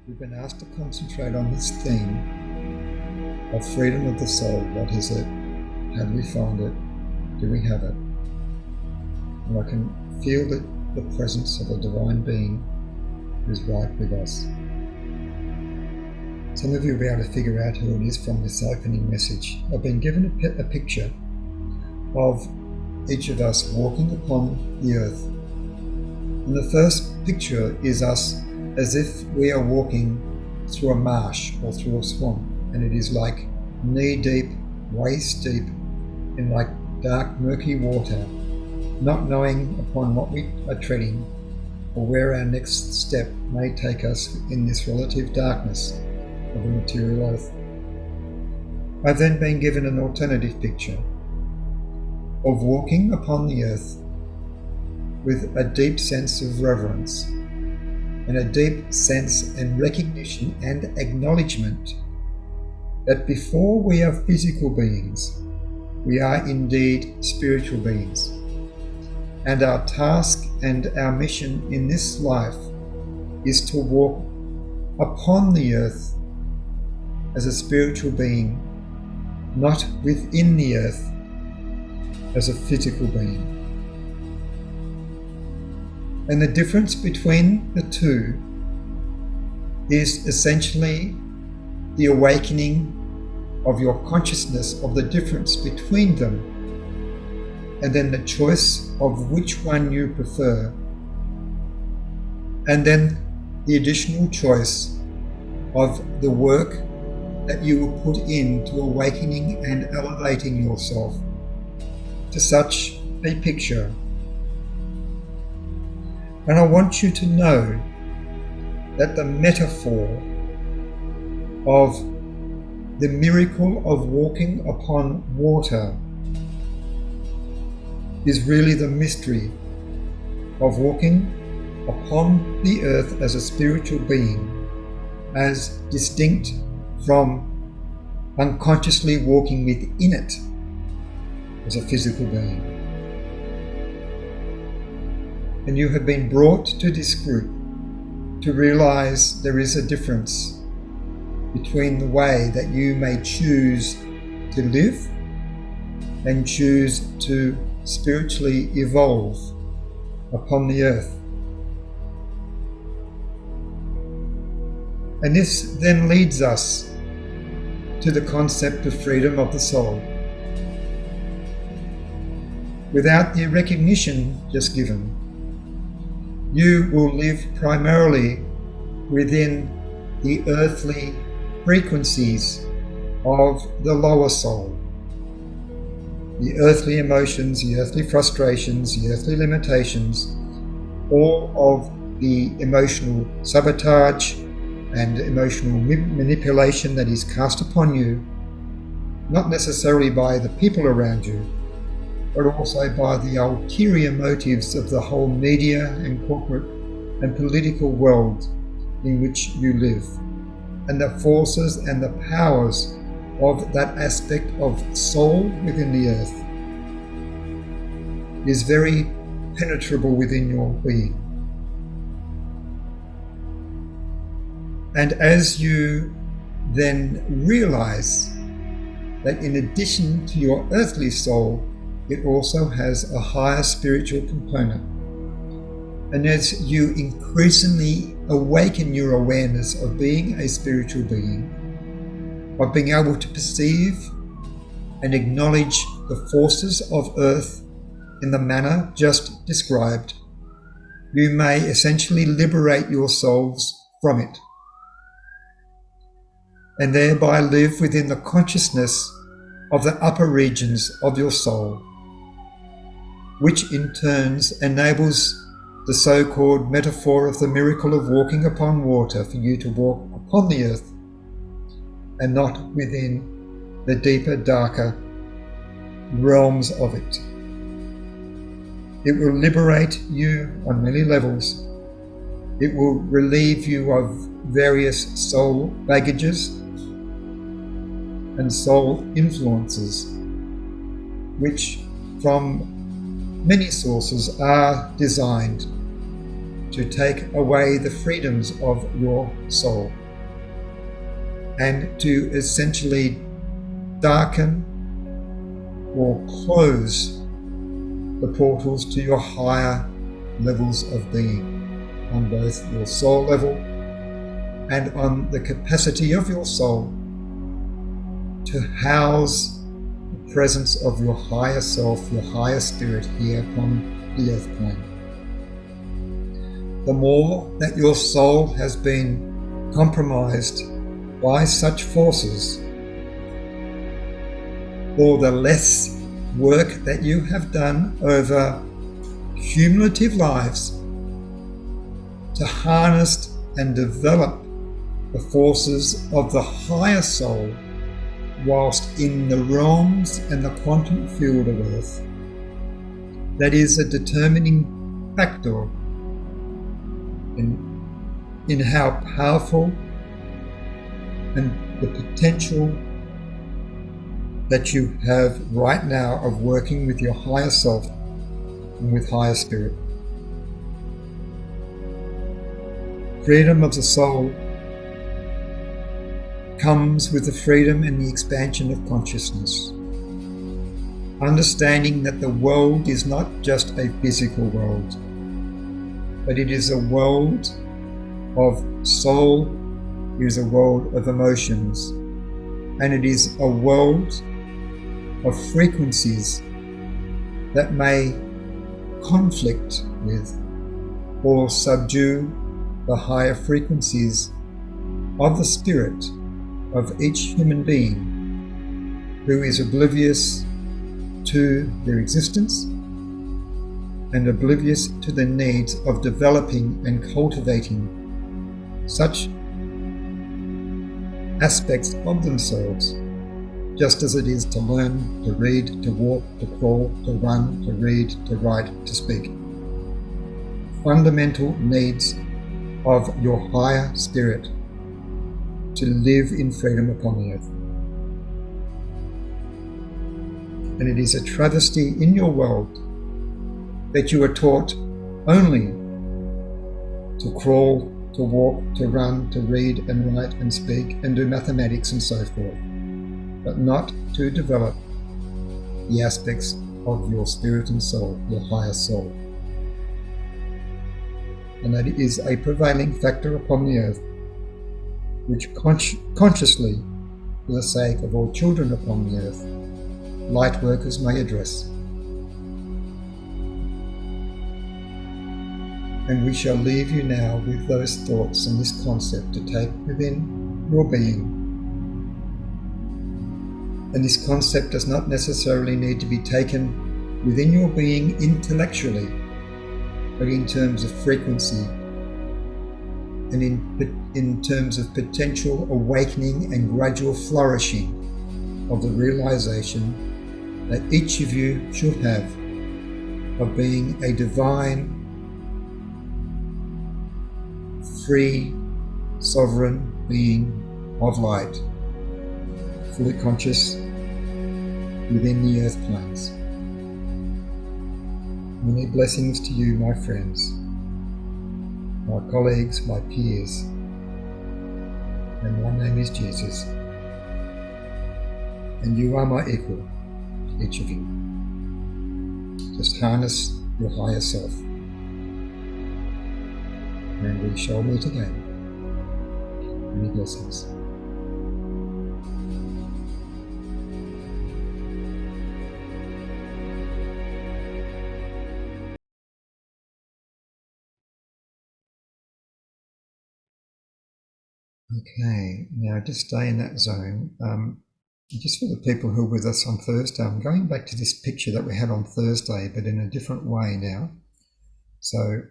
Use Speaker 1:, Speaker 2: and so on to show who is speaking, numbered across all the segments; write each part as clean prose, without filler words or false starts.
Speaker 1: We've been asked to concentrate on this theme of freedom of the soul. What is it? How do we find it? Do we have it? And I can feel the presence of a divine being who's right with us. Some of you will be able to figure out who it is from this opening message. I've been given a picture of each of us walking upon the earth. And the first picture is us as if we are walking through a marsh or through a swamp, and it is like knee-deep, waist-deep in like dark, murky water, not knowing upon what we are treading or where our next step may take us in this relative darkness of the material earth. I've then been given an alternative picture of walking upon the earth with a deep sense of reverence and a deep sense and recognition and acknowledgement that before we are physical beings, we are indeed spiritual beings. And our task and our mission in this life is to walk upon the earth as a spiritual being, not within the earth as a physical being. And the difference between the two is essentially the awakening of your consciousness of the difference between them, and then the choice of which one you prefer, and then the additional choice of the work that you will put into awakening and elevating yourself to such a picture. And I want you to know that the metaphor of the miracle of walking upon water is really the mystery of walking upon the earth as a spiritual being, as distinct from unconsciously walking within it as a physical being. And you have been brought to this group to realize there is a difference between the way that you may choose to live and choose to spiritually evolve upon the earth. And this then leads us to the concept of freedom of the soul. Without the recognition just given, you will live primarily within the earthly frequencies of the lower soul. The earthly emotions, the earthly frustrations, the earthly limitations, all of the emotional sabotage and emotional manipulation that is cast upon you, not necessarily by the people around you, but also by the ulterior motives of the whole media and corporate and political world in which you live, and the forces and the powers of that aspect of soul within the earth is very penetrable within your being. And as you then realize that in addition to your earthly soul, it also has a higher spiritual component. And as you increasingly awaken your awareness of being a spiritual being, of being able to perceive and acknowledge the forces of earth in the manner just described, you may essentially liberate yourselves from it, and thereby live within the consciousness of the upper regions of your soul, which in turns enables the so-called metaphor of the miracle of walking upon water for you to walk upon the earth and not within the deeper, darker realms of it. It will liberate you on many levels. It will relieve you of various soul baggages and soul influences, which from many sources are designed to take away the freedoms of your soul and to essentially darken or close the portals to your higher levels of being on both your soul level and on the capacity of your soul to house the presence of your higher self, your higher spirit here upon the earth plane. The more that your soul has been compromised by such forces, or the less work that you have done over cumulative lives to harness and develop the forces of the higher soul whilst in the realms and the quantum field of Earth, that is a determining factor in how powerful and the potential that you have right now of working with your higher self and with higher spirit. Freedom of the soul comes with the freedom and the expansion of consciousness. Understanding that the world is not just a physical world, but it is a world of soul, it is a world of emotions, and it is a world of frequencies that may conflict with or subdue the higher frequencies of the spirit of each human being who is oblivious to their existence and oblivious to the needs of developing and cultivating such aspects of themselves, just as it is to learn, to read, to walk, to crawl, to run, to read, to write, to speak. Fundamental needs of your higher spirit to live in freedom upon the earth. And it is a travesty in your world that you are taught only to crawl, to walk, to run, to read and write and speak and do mathematics and so forth, but not to develop the aspects of your spirit and soul, your higher soul. And that is a prevailing factor upon the earth, which consciously, for the sake of all children upon the earth, light workers may address. And we shall leave you now with those thoughts and this concept to take within your being. And this concept does not necessarily need to be taken within your being intellectually, but in terms of frequency and in terms of potential awakening and gradual flourishing of the realization that each of you should have of being a divine, free, sovereign being of light, fully conscious within the earth planes. Many blessings to you, my friends, my colleagues, my peers, and my name is Jesus, and you are my equal, each of you. Just harness your higher self, and we shall meet again. Many blessings. Okay, now just stay in that zone. Just for the people who are with us on Thursday, I'm going back to this picture that we had on Thursday, but in a different way now. So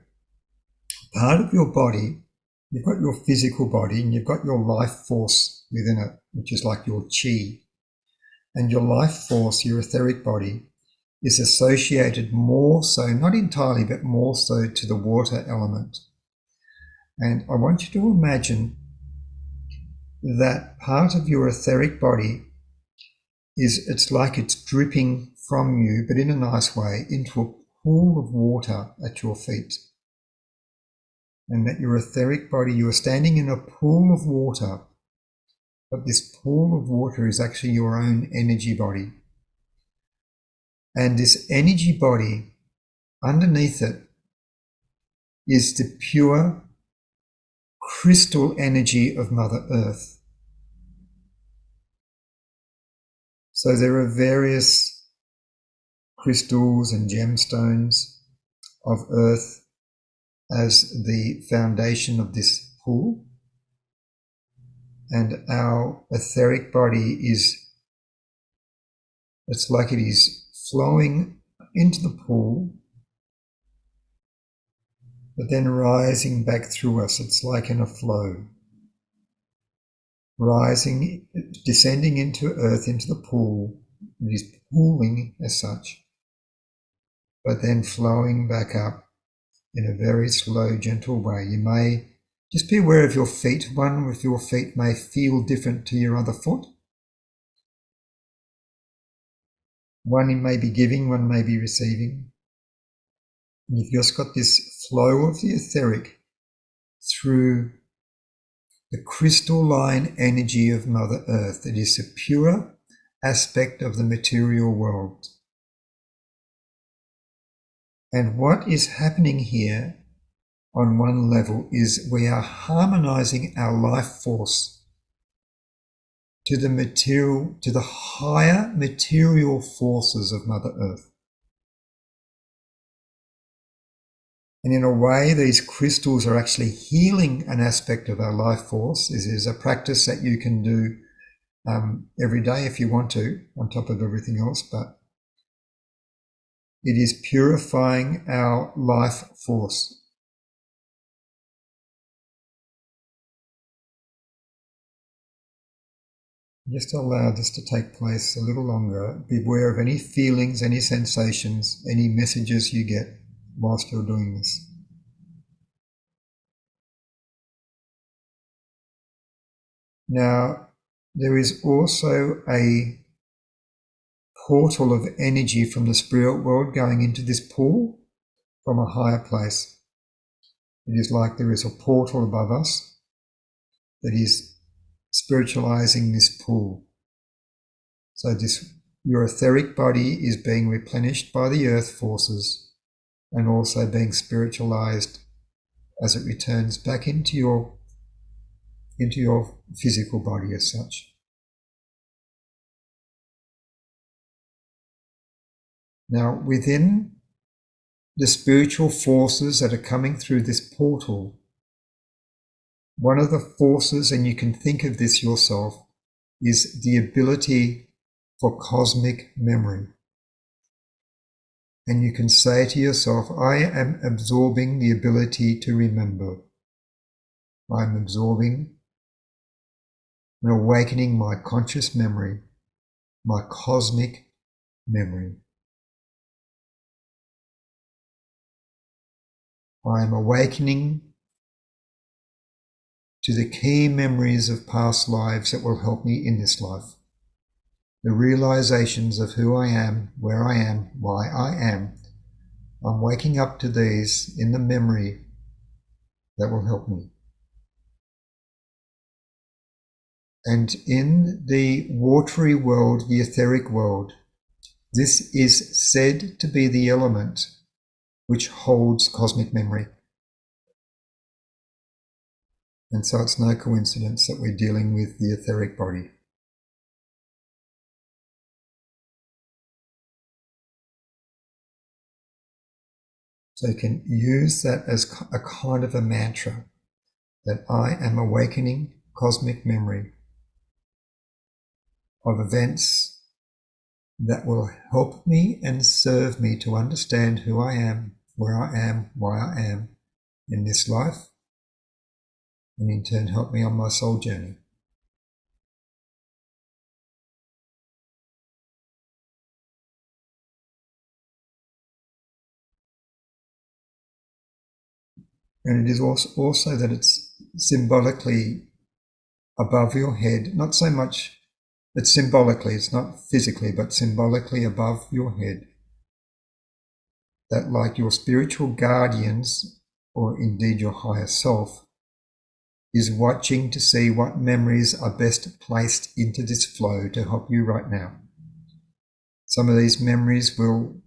Speaker 1: part of your body, you've got your physical body and you've got your life force within it, which is like your chi. And your life force, your etheric body, is associated more so, not entirely, but more so to the water element. And I want you to imagine that part of your etheric body it's like it's dripping from you, but in a nice way, into a pool of water at your feet. and that your etheric body, you are standing in a pool of water, but this pool of water is actually your own energy body. And this energy body, underneath it, is the pure crystal energy of Mother Earth. So there are various crystals and gemstones of Earth as the foundation of this pool. And our etheric body it's like it is flowing into the pool, but then rising back through us. It's like in a flow. Rising, descending into Earth, into the pool. It is pooling as such, but then flowing back up in a very slow, gentle way. You may just be aware of your feet. One with your feet may feel different to your other foot. One may be giving, one may be receiving. And you've just got this flow of the etheric through the crystalline energy of Mother Earth. It is a pure aspect of the material world. And what is happening here on one level is we are harmonizing our life force to the higher material forces of Mother Earth. And in a way, these crystals are actually healing an aspect of our life force. This is a practice that you can do every day if you want to, on top of everything else, but it is purifying our life force. Just allow this to take place a little longer. Be aware of any feelings, any sensations, any messages you get whilst you're doing this. Now, there is also a portal of energy from the spirit world going into this pool from a higher place. It is like there is a portal above us that is spiritualizing this pool. So your etheric body is being replenished by the earth forces and also being spiritualized as it returns back into your physical body as such. Now, within the spiritual forces that are coming through this portal, one of the forces, and you can think of this yourself, is the ability for cosmic memory. And you can say to yourself, I am absorbing the ability to remember. I'm absorbing and awakening my conscious memory, my cosmic memory. I am awakening to the key memories of past lives that will help me in this life. The realizations of who I am, where I am, why I am. I'm waking up to these in the memory that will help me. And in the watery world, the etheric world, this is said to be the element which holds cosmic memory. And so it's no coincidence that we're dealing with the etheric body. So you can use that as a kind of a mantra, that I am awakening cosmic memory of events that will help me and serve me to understand who I am, where I am, why I am in this life, and in turn help me on my soul journey. And it is also that it's symbolically above your head, not so much, it's symbolically, it's not physically, but symbolically above your head. That like your spiritual guardians or indeed your higher self, is watching to see what memories are best placed into this flow to help you right now. Some of these memories will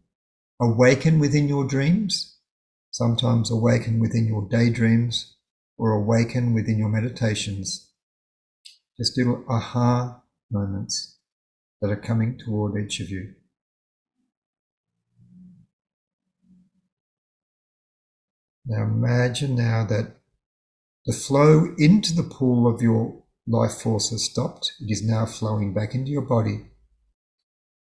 Speaker 1: awaken within your dreams, sometimes awaken within your daydreams, or awaken within your meditations. Just little aha moments that are coming toward each of you. Now imagine now that the flow into the pool of your life force has stopped. It is now flowing back into your body.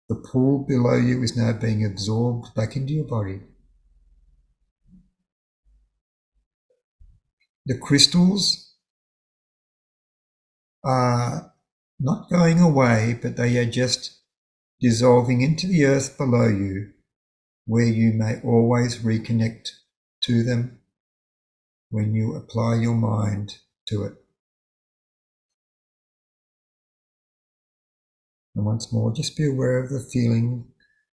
Speaker 1: The pool below you is now being absorbed back into your body. The crystals are not going away, but they are just dissolving into the earth below you, where you may always reconnect to them when you apply your mind to it. And once more, just be aware of the feeling,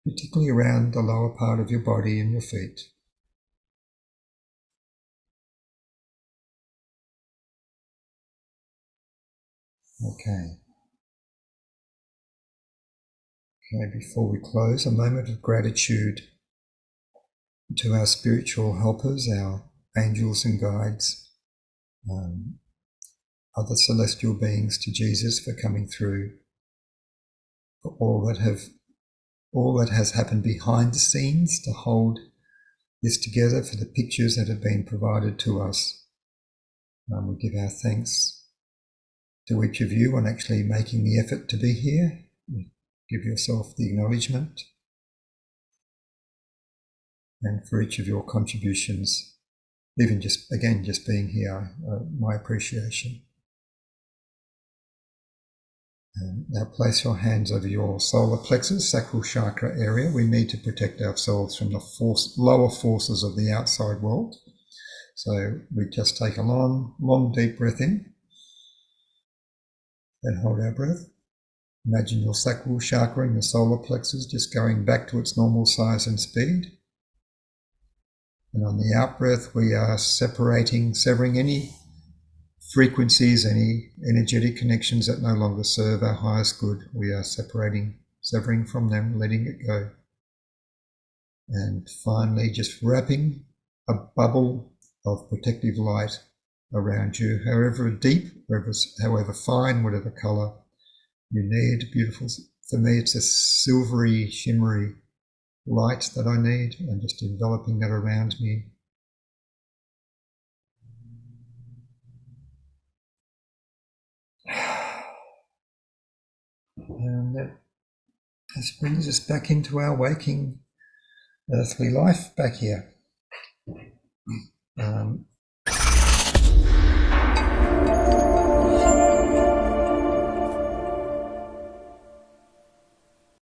Speaker 1: particularly around the lower part of your body and your feet. Okay, before we close, a moment of gratitude to our spiritual helpers, our angels and guides, other celestial beings, to Jesus for coming through, for all that has happened behind the scenes to hold this together, for the pictures that have been provided to us. We give our thanks to each of you on actually making the effort to be here. Give yourself the acknowledgement, and for each of your contributions, even just being here, my appreciation. Now place your hands over your solar plexus, sacral chakra area. We need to protect ourselves from the lower forces of the outside world. So we just take a long deep breath in, then hold our breath. Imagine your sacral chakra and your solar plexus just going back to its normal size and speed. And on the out breath, we are severing any frequencies, any energetic connections that no longer serve our highest good. We are severing from them, letting it go. And finally, just wrapping a bubble of protective light around you, however deep, however fine, whatever colour you need. Beautiful. For me, it's a silvery, shimmery light that I need, and just enveloping that around me. And that brings us back into our waking earthly life back here.